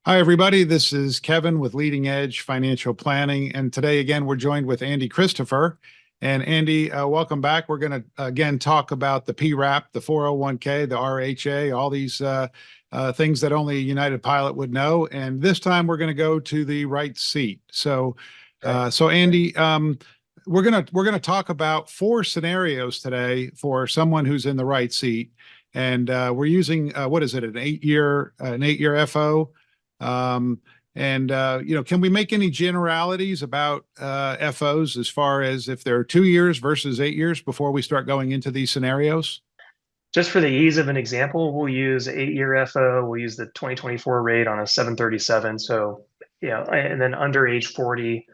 Hi, everybody. This is Kevin with Leading Edge Financial Planning. And today, again, we're joined with Andy Christopher. And Andy, welcome back. We're going to again talk about the PRAP, the 401k, the RHA, all these things that only United Pilot would know. And this time we're going to go to the right seat. Right. So Andy, we're gonna talk about four scenarios today for someone who's in the right seat. And we're using what is it, an 8-year FO? Um, can we make any generalities about FOs as far as if they're 2 years versus 8 years before we start going into these scenarios? Just for the ease of an example, we'll use 8-year FO. We'll use the 2024 rate on a 737. So, and then under age 40.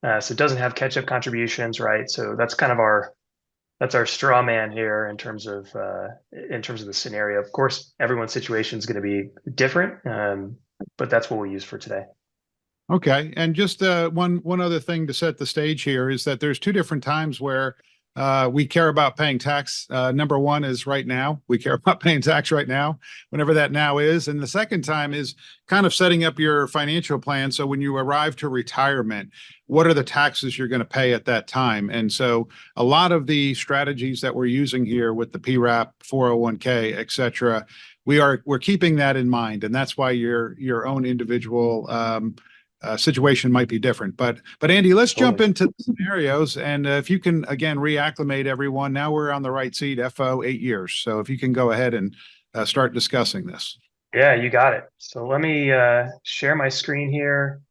So it doesn't have catch-up contributions, right? So that's our straw man here in terms of the scenario. Of course, everyone's situation is going to be different, but that's what we use for today. Okay, and just one other thing to set the stage here is that there's two different times where we care about paying tax. Number one is right now. We care about paying tax right now, whenever that now is. And the second time is kind of setting up your financial plan. So when you arrive to retirement, what are the taxes you're going to pay at that time? And so a lot of the strategies that we're using here with the PRAP, 401k, et cetera, we're keeping that in mind. And that's why your own individual situation might be different. But Andy, let's jump Totally. into the scenarios, and if you can again reacclimate everyone. Now we're on the right seat, FO 8 years. So if you can go ahead and start discussing this. Yeah, you got it. So let me share my screen here.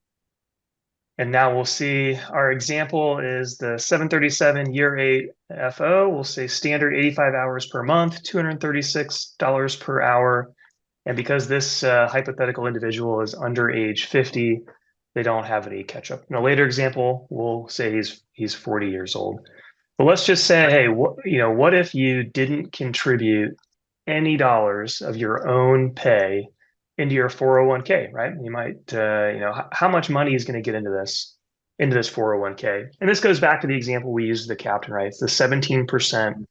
And now we'll see our example is the 737 year 8 FO. We'll say standard 85 hours per month, $236 per hour. And because this hypothetical individual is under age 50, they don't have any catch up. In a later example, we'll say he's 40 years old. But let's just say, hey, what if you didn't contribute any dollars of your own pay into your 401k, right? You might, how much money is going to get into this 401k? And this goes back to the example we used the captain, right? It's the 17%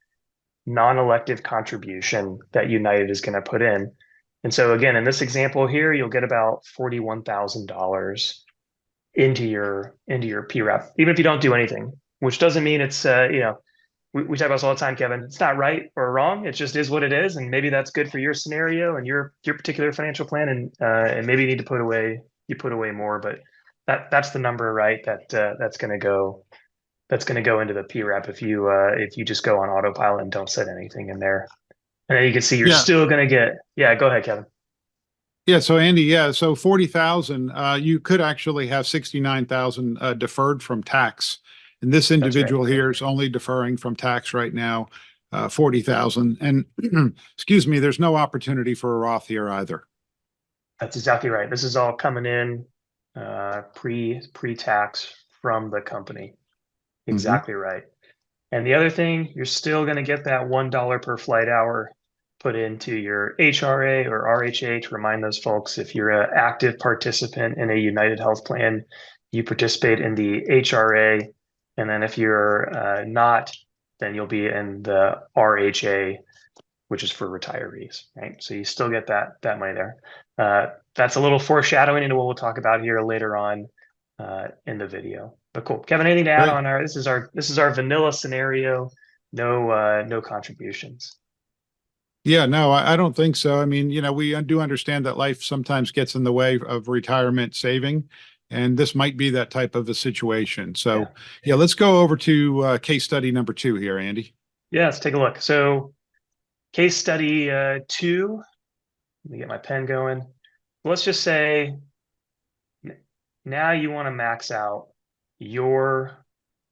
non-elective contribution that United is going to put in. And so again, in this example here, you'll get about $41,000 into your PRAP, even if you don't do anything, which doesn't mean it's we talk about this all the time, Kevin. It's not right or wrong. It just is what it is, and maybe that's good for your scenario and your particular financial plan, and maybe you need to put away more, but that's the number, right? That's going to go into the PRAP if you just go on autopilot and don't set anything in there. And then you can see you're Yeah. still going to get. Yeah, go ahead, Kevin. Yeah, so Andy, yeah, so 40,000, you could actually have 69,000 deferred from tax. And this That's right. individual here is only deferring from tax right now, 40,000. And excuse me, there's no opportunity for a Roth here either. That's exactly right. This is all coming in pre-tax from the company. Mhm. Exactly right. And the other thing, you're still going to get that $1 per flight hour put into your HRA or RHA. To remind those folks, if you're an active participant in a United Health plan, you participate in the HRA. And then if you're not, then you'll be in the RHA, which is for retirees, right? So you still get that money there. That's a little foreshadowing into what we'll talk about here later on in the video. But cool, Kevin. Anything to add Great. on our? This is our vanilla scenario. No contributions. Yeah, no, I don't think so. I mean, we do understand that life sometimes gets in the way of retirement saving, and this might be that type of a situation. Yeah, So, yeah, let's go over to case study number two here, Andy. yeah. Let's take a look. So case study 2. Let me get my pen going. Let's just say now you want to max out your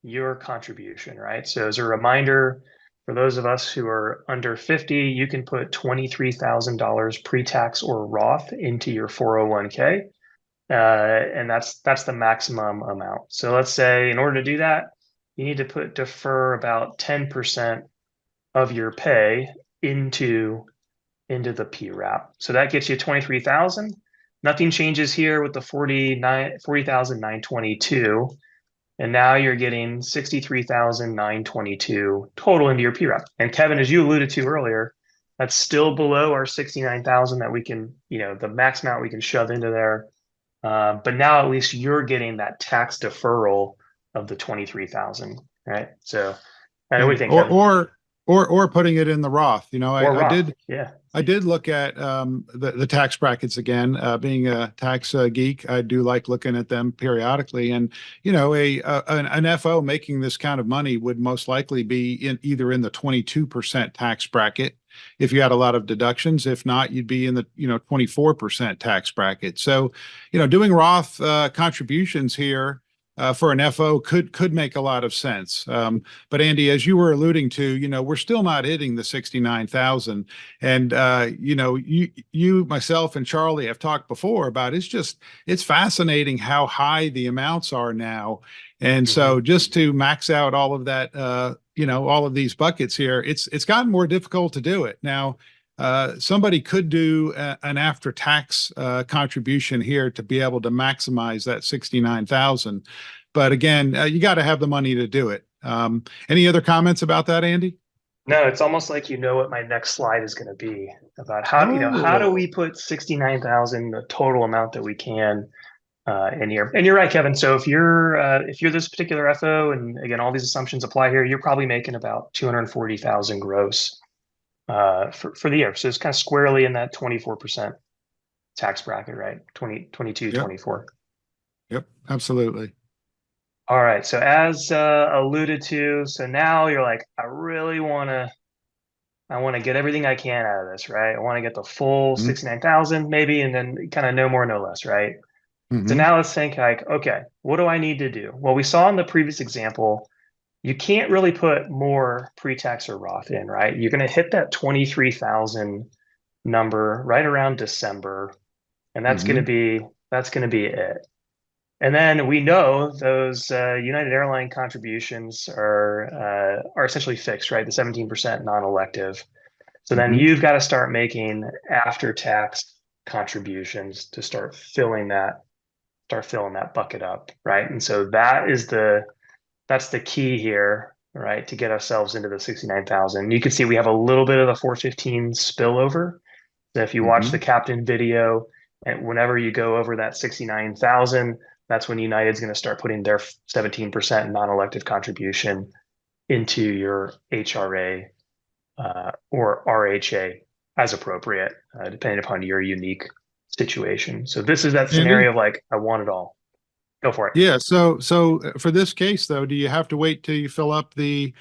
your contribution, right? So as a reminder, for those of us who are under 50, you can put $23,000 pre-tax or Roth into your 401k. And that's the maximum amount. So let's say in order to do that, you need to defer about 10% of your pay into the PRAP. So that gets you 23,000. Nothing changes here with the 40,922. And now you're getting 63,922 total into your PRAP. And Kevin, as you alluded to earlier, That's still below our 69,000 that we can, the max amount we can shove into there. But now at least you're getting that tax deferral of the 23,000, right? So, what do you Yeah. think, Kevin? Or putting it in the Roth. You know, Or I Roth, did yeah. I did look at the tax brackets again. Being a tax geek, I do like looking at them periodically. And you know, an FO making this kind of money would most likely be either in the 22% tax bracket if you had a lot of deductions. If not, you'd be in the 24% tax bracket. So, doing Roth contributions here. For an FO could make a lot of sense. But Andy, as you were alluding to, we're still not hitting the 69,000. And you, myself, and Charlie have talked before about it's fascinating how high the amounts are now. And Mhm. so just to max out all of that, all of these buckets here, it's gotten more difficult to do it now. Somebody could do an after-tax contribution here to be able to maximize that 69,000. But again, you got to have the money to do it. Any other comments about that, Andy? No, it's almost like you know what my next slide is going to be about how do we Oh. put 69,000, the total amount that we can in here. And you're right, Kevin. So if you're this particular FO, and again, all these assumptions apply here, you're probably making about 240,000 gross for the year. So it's kind of squarely in that 24% tax bracket, right? 20, 22, Yep. 24. Yep. Absolutely. All right. So as alluded to, so now you're like, I want to get everything I can out of this, right? I want to get the full 69,000 maybe, and then kind of no more, no less, right? So Mm-hmm. now let's think like, okay, what do I need to do? Well, we saw in the previous example, you can't really put more pre-tax or Roth in, right? You're going to hit that 23,000 number right around December, and Mm-hmm. that's going to be it. And then we know those United Airline contributions are essentially fixed, right? The 17% non-elective. So then Mm-hmm. you've got to start making after-tax contributions to start filling that bucket up, right? And so that's the key here, right? To get ourselves into the 69,000. You can see we have a little bit of the 415 spillover. So if you watch the Mm-hmm. captain video, and whenever you go over that 69,000, that's when United's going to start putting their 17% non-elective contribution into your HRA or RHA as appropriate, depending upon your unique situation. So this is that Andy? scenario of like, I want it all. Go for it. Yeah. So for this case though, do you have to wait till you fill up the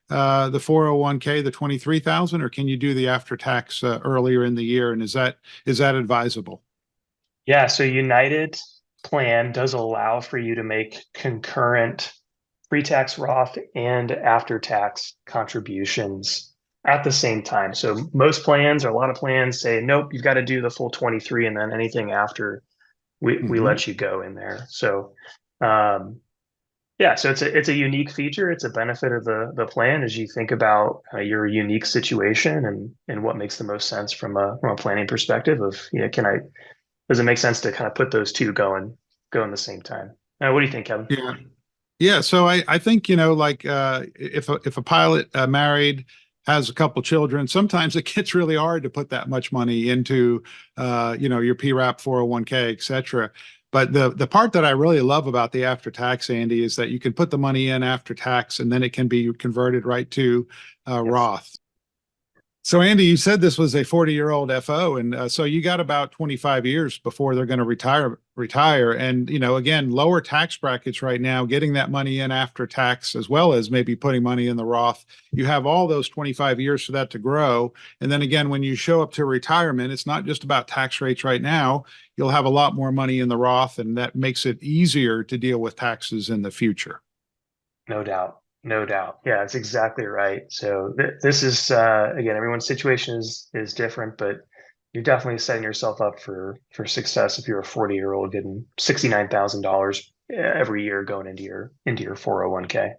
401k, the 23,000, or can you do the after tax earlier in the year? And is that advisable? Yeah, so United plan does allow for you to make concurrent pre-tax Roth and after-tax contributions at the same time. So most plans or a lot of plans say, nope, you've got to do the full 23 and then anything after we Mm-hmm. let you go in there. So um, yeah, so it's a unique feature. It's a benefit of the plan as you think about your unique situation and what makes the most sense from a planning perspective of, does it make sense to kind of put those two going the same time? What do you think, Kevin? Yeah. Yeah, so I think like if a pilot married has a couple children, sometimes it gets really hard to put that much money into your PRAP 401k, et cetera. But the part that I really love about the after tax, Andy, is that you can put the money in after tax and then it can be converted right to Yes. Roth. So, Andy, you said this was a 40-year-old FO, and so you got about 25 years before they're going to retire. And, again, lower tax brackets right now, getting that money in after tax, as well as maybe putting money in the Roth, you have all those 25 years for that to grow. And then again, when you show up to retirement, it's not just about tax rates right now. You'll have a lot more money in the Roth, and that makes it easier to deal with taxes in the future. No doubt. No doubt. Yeah, that's exactly right. So this is again, everyone's situation is different, but you're definitely setting yourself up for success if you're a 40-year-old getting $69,000 every year going into your 401k.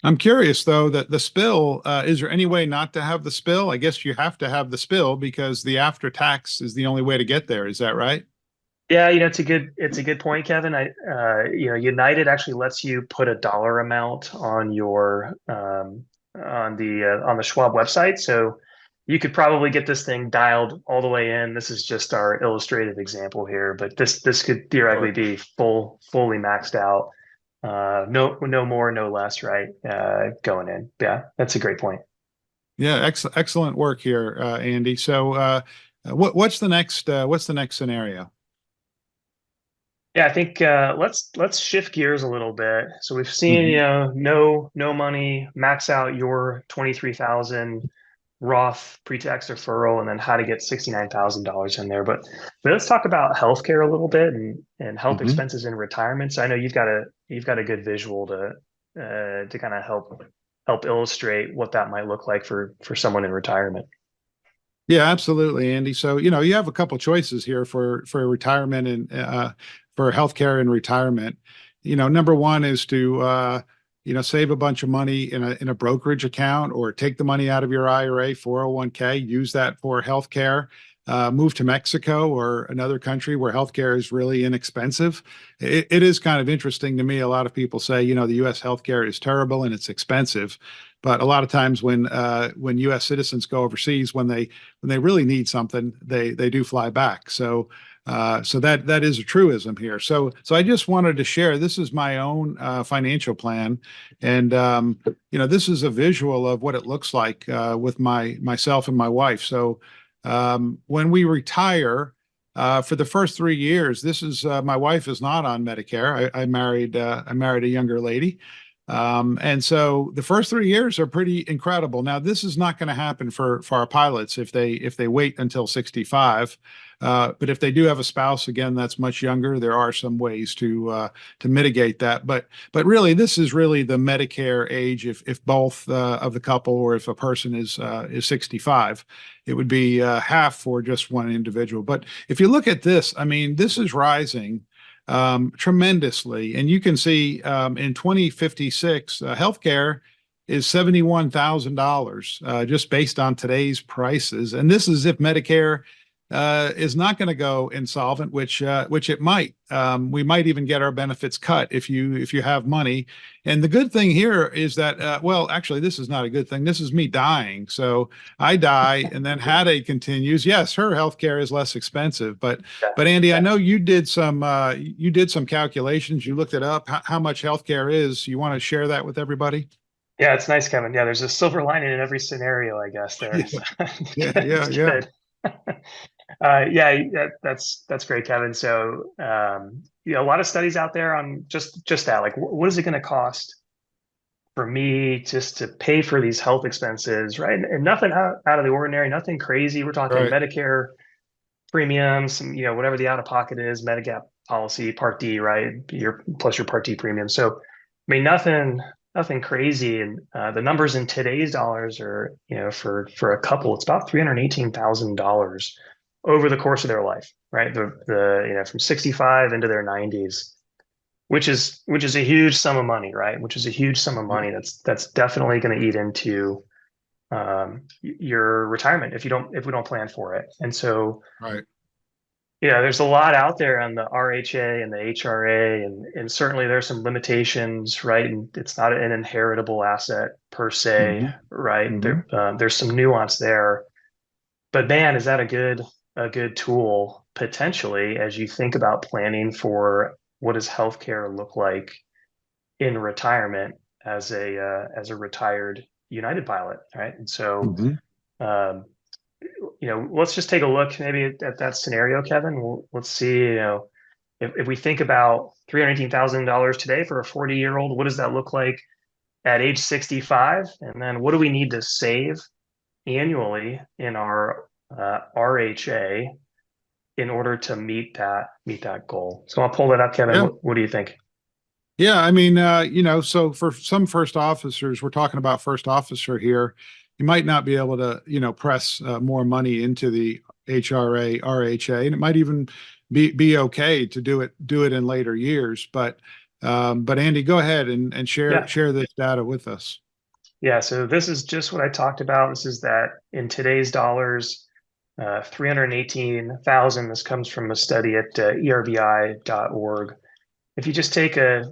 I'm curious though that the spill, is there any way not to have the spill? I guess you have to have the spill because the after tax is the only way to get there. Is that right? Yeah, it's a good point, Kevin. United actually lets you put a dollar amount on the Schwab website. So you could probably get this thing dialed all the way in. This is just our illustrative example here, but this could theoretically Sure. be fully maxed out. No more, no less, right? Going in. Yeah, that's a great point. Yeah, excellent work here, Andy. So, what's the next scenario? Yeah, I think let's shift gears a little bit. So we've seen, Hmm. no money, max out your 23,000 Roth pre-tax deferral, and then how to get $69,000 in there. But let's talk about healthcare a little bit and health Hmm. expenses in retirement. So I know you've got a good visual to kind of help illustrate what that might look like for someone in retirement. Yeah, absolutely, Andy. So, you have a couple choices here for retirement and for healthcare and retirement. Number one is to save a bunch of money in a brokerage account or take the money out of your IRA, 401k, use that for healthcare. Move to Mexico or another country where healthcare is really inexpensive. It is kind of interesting to me. A lot of people say, the U.S. healthcare is terrible and it's expensive. But a lot of times when U.S. citizens go overseas, when they really need something, they do fly back. So that is a truism here. So I just wanted to share. This is my own financial plan, and this is a visual of what it looks like with myself and my wife. So when we retire. For the first 3 years, this is my wife is not on Medicare. I married a younger lady, and so the first 3 years are pretty incredible. Now, this is not going to happen for our pilots if they wait until 65. But if they do have a spouse, again, that's much younger. There are some ways to mitigate that. But really, this is really the Medicare age. If both of the couple or if a person is 65, it would be half for just one individual. But if you look at this, I mean, this is rising tremendously. And you can see in 2056, healthcare is $71,000 just based on today's prices. And this is if Medicare is not going to go insolvent, which it might. We might even get our benefits cut if you have money. And the good thing here is that well, actually, this is not a good thing. This is me dying. So I die, and then Hade continues. Yes, her health care is less expensive, Yeah. but Andy, I know you did some calculations. You looked it up. How much health care is? You want to share that with everybody? Yeah, it's nice, Kevin. Yeah, there's a silver lining in every scenario, I guess there. Yeah, So yeah, yeah, it's yeah. good. Yeah, that's great, Kevin. So, a lot of studies out there on just that. Like, what is it going to cost for me just to pay for these health expenses, right? And nothing out of the ordinary, nothing crazy. We're talking Right. Medicare premiums, and whatever the out of pocket is, Medigap policy, Part D, right? Your plus your Part D premium. So, I mean, nothing crazy. And the numbers in today's dollars are, for a couple, it's about $318,000 over the course of their life, right? The from 65 into their 90s, which is a huge sum of money, right? Which is a huge sum of money. That's definitely going to eat into your retirement if we don't plan for it. And so Right. there's a lot out there on the RHA and the HRA, and certainly there's some limitations, right? And it's not an inheritable asset per se, Hmm. right? Hmm. There's some nuance there, but man, is that a good tool potentially as you think about planning for what does healthcare look like in retirement as a retired United pilot, right? And so, Hmm. um, let's just take a look maybe at that scenario, Kevin. Let's see, if we think about $318,000 today for a 40-year-old, what does that look like at age 65? And then what do we need to save annually in our RHA in order to meet that goal? So I'll pull that up, Kevin. Yeah. What do you think? Yeah, I mean, so for some first officers, we're talking about first officer here, you might not be able to, press more money into the HRA, RHA, and it might even be okay to do it in later years. But Andy, go ahead and share Yeah. share this data with us. Yeah, so this is just what I talked about. This is that in today's dollars, 318,000. This comes from a study at erbi.org. If you just take a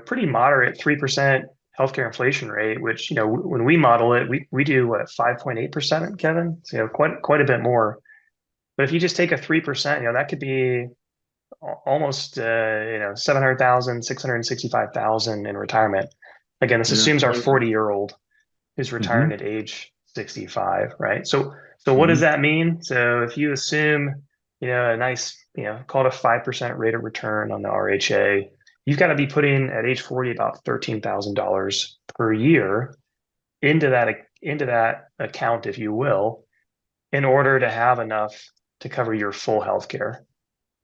pretty moderate 3% healthcare inflation rate, which, when we model it, we do what, 5.8%, Kevin? So, quite a bit more. But if you just take a 3%, that could be almost 700,000, 665,000 in retirement. Again, this Yeah. assumes our 40-year-old who's retiring Hmm. at age 65, right? So what does Hmm. that mean? So if you assume, a nice, call it a 5% rate of return on the RHA, you've got to be putting at age 40 about $13,000 per year into that account, if you will, in order to have enough to cover your full health care.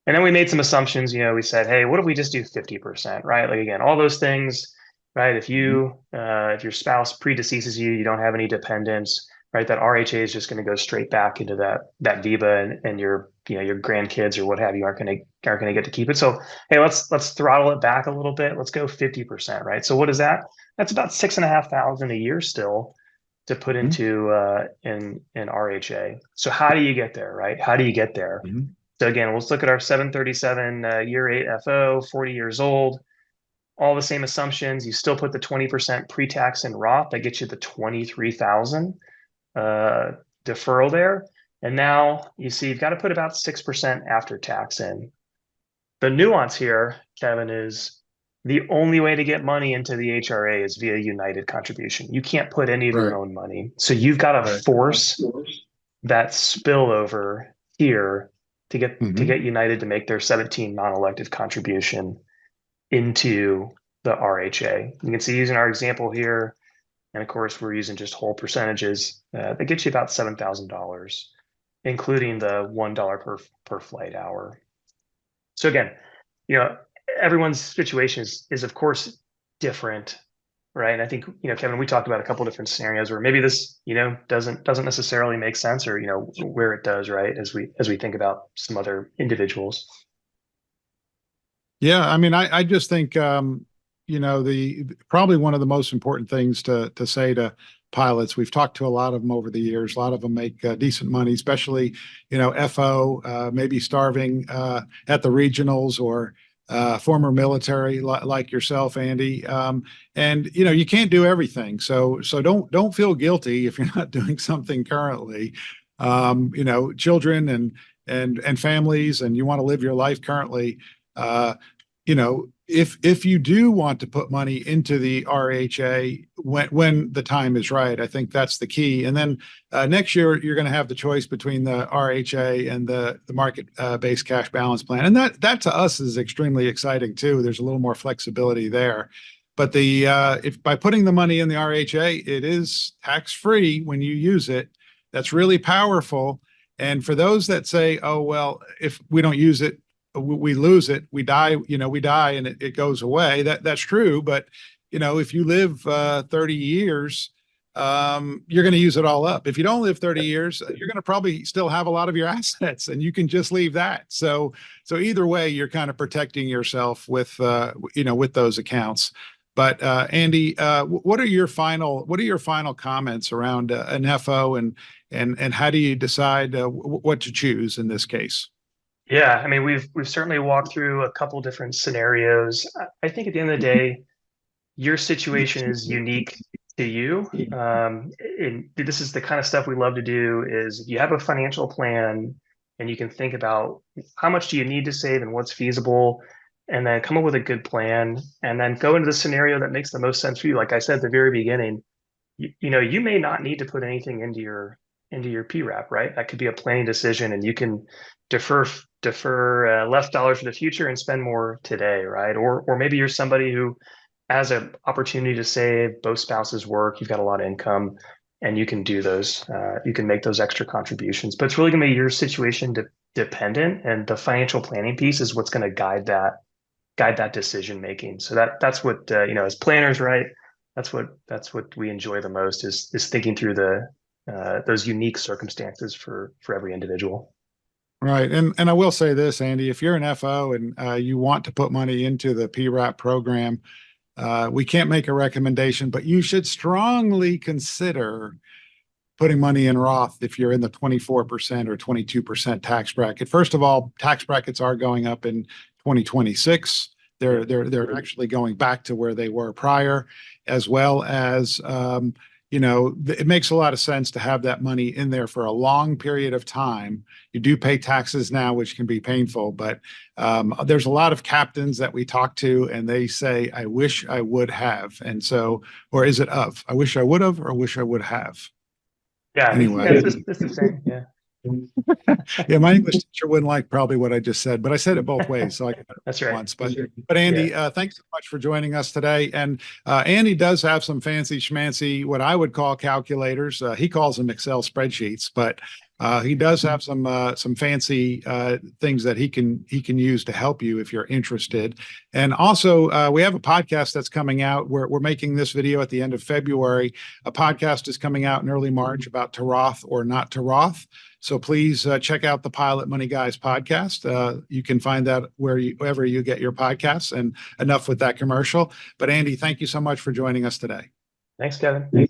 And then we made some assumptions. We said, hey, what if we just do 50%, right? Like, again, all those things, right? If if your spouse predeceases you, you don't have any dependents, right? That RHA is just going to go straight back into that VIBA, and your grandkids or what have you aren't going to get to keep it. So, hey, let's throttle it back a little bit. Let's go 50%, right? So what is that? That's about 6,500 a year still to put Hmm. into in RHA. So how do you get there, right? How do you get there? Hmm. So again, let's look at our 737 year 8 FO, 40 years old. All the same assumptions. You still put the 20% pre-tax in Roth. That gets you the 23,000 deferral there. And now you see you've got to put about 6% after tax in. The nuance here, Kevin, is the only way to get money into the HRA is via United contribution. You can't put any of your Right. own money. So you've got to Right. force that spillover here to Hmm. get United to make their 17 non-elected contribution into the RHA. You can see using our example here, and of course we're using just whole percentages. That gets you about $7,000, including the $1 per flight hour. So again, you know, everyone's situation is of course different, right? And I think, Kevin, we talked about a couple different scenarios where maybe this, doesn't necessarily make sense, or, where it does, right? As we think about some other individuals. Yeah, I mean, I just think the probably one of the most important things to say to pilots. We've talked to a lot of them over the years. A lot of them make decent money, especially FO, maybe starving at the regionals, or former military like yourself, Andy. And you can't do everything, so don't feel guilty if you're not doing something currently. Children and families, and you want to live your life currently. Uh, if you do want to put money into the RHA when the time is right, I think that's the key. And then next year you're going to have the choice between the RHA and the market based cash balance plan, and that to us is extremely exciting too. There's a little more flexibility there. But if by putting the money in the RHA, it is tax free when you use it. That's really powerful. And for those that say, oh, well, if we don't use it, we lose it, we die, and it goes away. That's true. But, if you live 30 years, you're going to use it all up. If you don't live 30 years, you're going to probably still have a lot of your assets, and you can just leave that. So either way, you're kind of protecting yourself with those accounts. But Andy, what are your final comments around an FO, and how do you decide what to choose in this case? Yeah, I mean, we've certainly walked through a couple different scenarios. I think at the end of the day, your situation is unique to you. And this is the kind of stuff we love to do, is if you have a financial plan and you can think about how much do you need to save and what's feasible, and then come up with a good plan, and then go into the scenario that makes the most sense for you. Like I said at the very beginning, you may not need to put anything into your PRAP, right? That could be a planning decision, and you can defer less dollars for the future and spend more today, right? Or maybe you're somebody who has an opportunity to save, both spouses work, you've got a lot of income, and you can do those. You can make those extra contributions, but it's really going to be your situation dependent, and the financial planning piece is what's going to guide that decision making. So that's what as planners, right? That's what we enjoy the most, is thinking through those unique circumstances for every individual. Right. And I will say this, Andy, if you're an FO and you want to put money into the PRAP program, we can't make a recommendation, but you should strongly consider putting money in Roth if you're in the 24% or 22% tax bracket. First of all, tax brackets are going up in 2026. they're actually going back to where they were prior, as well as, it makes a lot of sense to have that money in there for a long period of time. You do pay taxes now, which can be painful, but there's a lot of captains that we talk to and they say, I wish I would have. And so, or is it of, I wish I would have, or wish I would have. Yeah, Anyway. it's the same. Yeah. Yeah, my English teacher wouldn't like probably what I just said, but I said it both ways, so I got it That's right. once. But Andy, thanks so much for joining us today. And Andy does have some fancy schmancy, what I would call calculators. He calls them Excel spreadsheets, but he does have some fancy things that he can use to help you if you're interested. And also, we have a podcast that's coming out. We're making this video at the end of February. A podcast is coming out in early March about to Roth or not to Roth. So please check out the Pilot Money Guys podcast. You can find that wherever you get your podcasts. And enough with that commercial. But Andy, thank you so much for joining us today. Thanks, Kevin.